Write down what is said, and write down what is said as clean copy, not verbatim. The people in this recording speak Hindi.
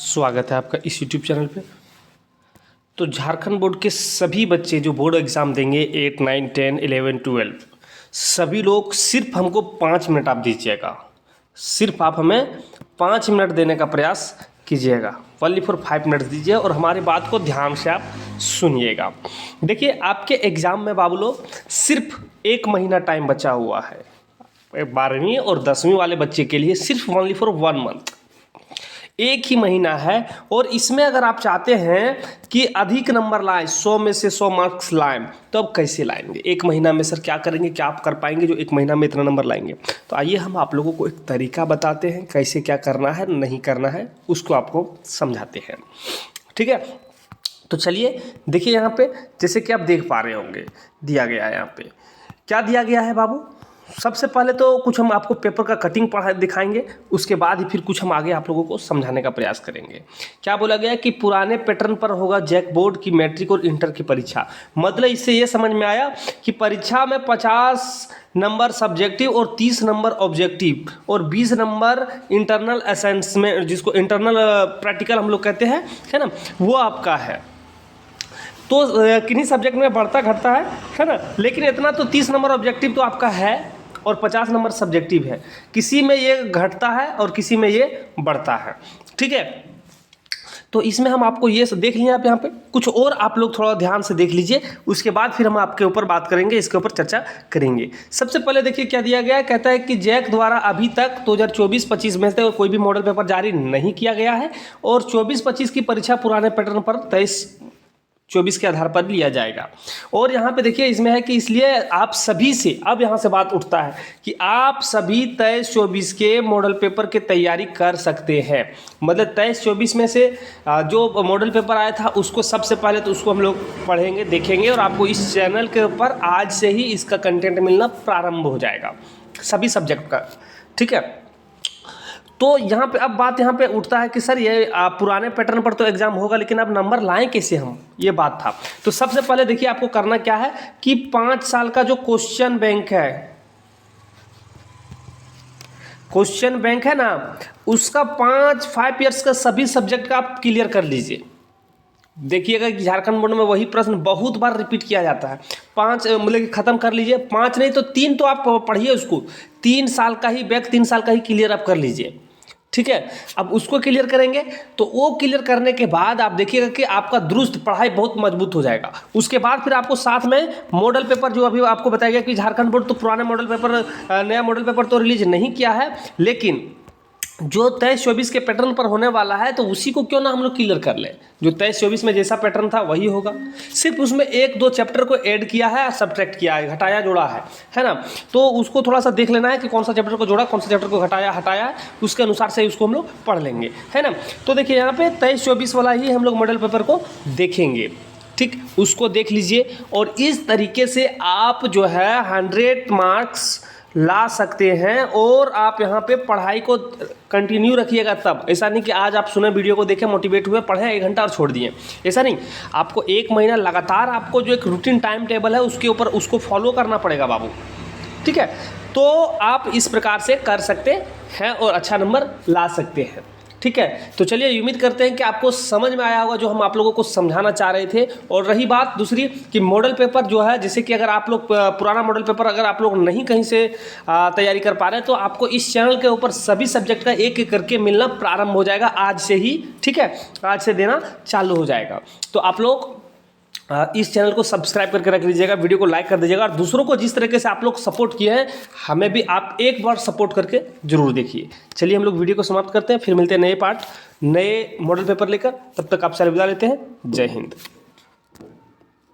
स्वागत है आपका इस यूट्यूब चैनल पे। तो झारखंड बोर्ड के सभी बच्चे जो बोर्ड एग्ज़ाम देंगे 8, 9, 10, 11, 12 सभी लोग सिर्फ हमको 5 मिनट आप दीजिएगा। सिर्फ आप हमें 5 मिनट देने का प्रयास कीजिएगा। ओनली फॉर 5 मिनट दीजिए और हमारी बात को ध्यान से आप सुनिएगा। देखिए आपके एग्ज़ाम में बाबू लोग सिर्फ 1 महीना टाइम बचा हुआ है। 12वीं और 10वीं वाले बच्चे के लिए सिर्फ ओनली फॉर 1 मंथ, एक ही महीना है। और इसमें अगर आप चाहते हैं कि अधिक नंबर लाएं, 100 में से 100 मार्क्स लाएं, तो अब कैसे लाएंगे? 1 महीना में सर क्या करेंगे, क्या आप कर पाएंगे जो 1 महीना में इतना नंबर लाएंगे? तो आइए हम आप लोगों को एक तरीका बताते हैं, कैसे क्या करना है नहीं करना है उसको आपको समझाते हैं। ठीक है, तो चलिए देखिए यहाँ पे जैसे कि आप देख पा रहे होंगे दिया गया है। यहाँ पे क्या दिया गया है बाबू? सबसे पहले तो कुछ हम आपको पेपर का कटिंग पढ़ा दिखाएंगे, उसके बाद ही फिर कुछ हम आगे आप लोगों को समझाने का प्रयास करेंगे। क्या बोला गया है कि पुराने पैटर्न पर होगा जैक बोर्ड की मैट्रिक और इंटर की परीक्षा। मतलब इससे ये समझ में आया कि परीक्षा में 50 नंबर सब्जेक्टिव और 30 नंबर ऑब्जेक्टिव और 20 नंबर इंटरनल असेसमेंट, जिसको इंटरनल प्रैक्टिकल हम लोग कहते हैं, है ना, वो आपका है। तो किन्हीं सब्जेक्ट में बढ़ता घटता है ना, लेकिन इतना तो 30 नंबर ऑब्जेक्टिव तो आपका है और 50 नंबर सब्जेक्टिव है। किसी में ये घटता है और किसी में ये बढ़ता है। ठीक है, तो इसमें हम आपको ये देख लिया। आप यहाँ पे कुछ और आप लोग थोड़ा ध्यान से देख लीजिए, उसके बाद फिर हम आपके ऊपर बात करेंगे, इसके ऊपर चर्चा करेंगे। सबसे पहले देखिए क्या दिया गया है। कहता है कि जैक द्वारा अभी तक 2024-25 में से कोई भी मॉडल पेपर जारी नहीं किया गया है और 24-25 की परीक्षा पुराने पैटर्न पर 23-24 के आधार पर लिया जाएगा। और यहाँ पे देखिए इसमें है कि इसलिए आप सभी से, अब यहाँ से बात उठता है कि आप सभी 23-24 के मॉडल पेपर की तैयारी कर सकते हैं। मतलब 23-24 में से जो मॉडल पेपर आया था उसको सबसे पहले तो उसको हम लोग पढ़ेंगे, देखेंगे और आपको इस चैनल के ऊपर आज से ही इसका कंटेंट मिलना प्रारंभ हो जाएगा सभी सब्जेक्ट का। ठीक है, तो यहाँ पे अब बात यहाँ पे उठता है कि सर ये पुराने पैटर्न पर तो एग्जाम होगा, लेकिन अब नंबर लाएं कैसे हम, ये बात था। तो सबसे पहले देखिए आपको करना क्या है कि 5 साल का जो क्वेश्चन बैंक है ना, उसका 5 ईयर्स का सभी सब्जेक्ट का आप क्लियर कर लीजिए। देखिएगा कि झारखंड बोर्ड में वही प्रश्न बहुत बार रिपीट किया जाता है। 5 मतलब कि ख़त्म कर लीजिए, 5 नहीं तो 3 तो आप पढ़िए उसको। 3 साल का ही बैक, 3 साल का ही क्लियर आप कर लीजिए। ठीक है, अब उसको क्लियर करेंगे तो वो क्लियर करने के बाद आप देखिएगा कि आपका दुरुस्त पढ़ाई बहुत मजबूत हो जाएगा। उसके बाद फिर आपको साथ में मॉडल पेपर, जो अभी आपको बताया गया कि झारखंड बोर्ड तो पुराने मॉडल पेपर, नया मॉडल पेपर तो रिलीज नहीं किया है, लेकिन जो 23-24 के पैटर्न पर होने वाला है तो उसी को क्यों ना हम लोग क्लियर कर लें। जो 23-24 में जैसा पैटर्न था वही होगा, सिर्फ उसमें 1-2 चैप्टर को ऐड किया है, सब्ट्रैक्ट किया है, घटाया जोड़ा है ना। तो उसको थोड़ा सा देख लेना है कि कौन सा चैप्टर को जोड़ा, कौन सा चैप्टर को घटाया हटाया, उसके अनुसार से उसको हम लोग पढ़ लेंगे, है ना। तो देखिए यहाँ पे 23-24 वाला ही हम लोग मॉडल पेपर को देखेंगे। ठीक, उसको देख लीजिए और इस तरीके से आप जो है 100 मार्क्स ला सकते हैं। और आप यहाँ पे पढ़ाई को कंटिन्यू रखिएगा तब, ऐसा नहीं कि आज आप सुने, वीडियो को देखें, मोटिवेट हुए, पढ़े 1 घंटा और छोड़ दिए, ऐसा नहीं। आपको 1 महीना लगातार आपको जो एक रूटीन टाइम टेबल है उसके ऊपर उसको फॉलो करना पड़ेगा बाबू। ठीक है, तो आप इस प्रकार से कर सकते हैं और अच्छा नंबर ला सकते हैं। ठीक है, तो चलिए उम्मीद करते हैं कि आपको समझ में आया होगा जो हम आप लोगों को समझाना चाह रहे थे। और रही बात दूसरी कि मॉडल पेपर जो है, जैसे कि अगर आप लोग पुराना मॉडल पेपर अगर आप लोग नहीं कहीं से तैयारी कर पा रहे हैं तो आपको इस चैनल के ऊपर सभी सब्जेक्ट का एक एक करके मिलना प्रारंभ हो जाएगा आज से ही। ठीक है, आज से देना चालू हो जाएगा। तो आप लोग इस चैनल को सब्सक्राइब करके रख लीजिएगा, वीडियो को लाइक कर दीजिएगा और दूसरों को जिस तरीके से आप लोग सपोर्ट किए हैं हमें भी आप एक बार सपोर्ट करके जरूर देखिए। चलिए हम लोग वीडियो को समाप्त करते हैं, फिर मिलते हैं नए पार्ट, नए मॉडल पेपर लेकर। तब तक आप सारे विदा लेते हैं। जय हिंद।